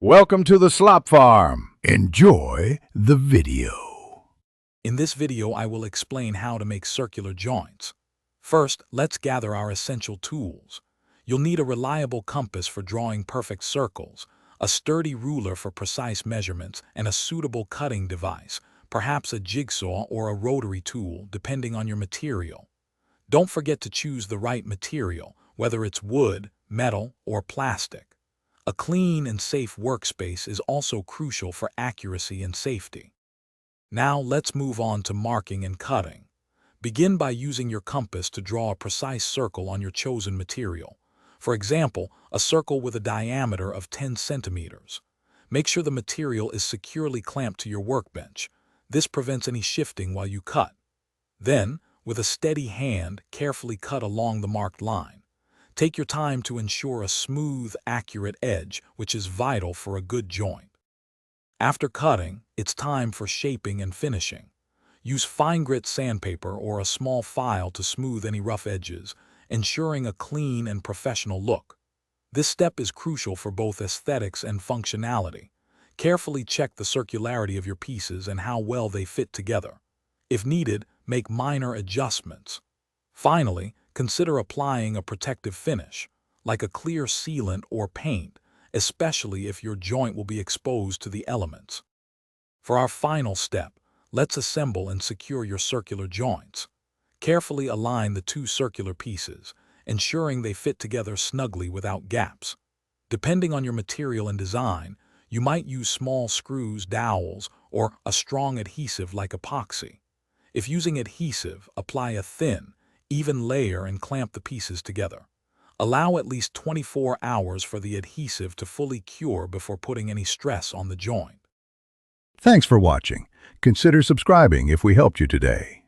Welcome to the Slop Farm. Enjoy the video. In this video, I will explain how to make circular joints. First, let's gather our essential tools. You'll need a reliable compass for drawing perfect circles, a sturdy ruler for precise measurements, and a suitable cutting device, perhaps a jigsaw or a rotary tool, depending on your material. Don't forget to choose the right material, whether it's wood, metal, or plastic. A clean and safe workspace is also crucial for accuracy and safety. Now let's move on to marking and cutting. Begin by using your compass to draw a precise circle on your chosen material. For example, a circle with a diameter of 10 centimeters. Make sure the material is securely clamped to your workbench. This prevents any shifting while you cut. Then, with a steady hand, carefully cut along the marked line. Take your time to ensure a smooth, accurate edge, which is vital for a good joint. After cutting, it's time for shaping and finishing. Use fine grit sandpaper or a small file to smooth any rough edges, ensuring a clean and professional look. This step is crucial for both aesthetics and functionality. Carefully check the circularity of your pieces and how well they fit together. If needed, make minor adjustments. Finally, consider applying a protective finish, like a clear sealant or paint, especially if your joint will be exposed to the elements. For our final step, let's assemble and secure your circular joints. Carefully align the two circular pieces, ensuring they fit together snugly without gaps. Depending on your material and design, you might use small screws, dowels, or a strong adhesive like epoxy. If using adhesive, apply a thin, even layer and clamp the pieces together. Allow at least 24 hours for the adhesive to fully cure before putting any stress on the joint. Thanks for watching. Consider subscribing if we helped you today.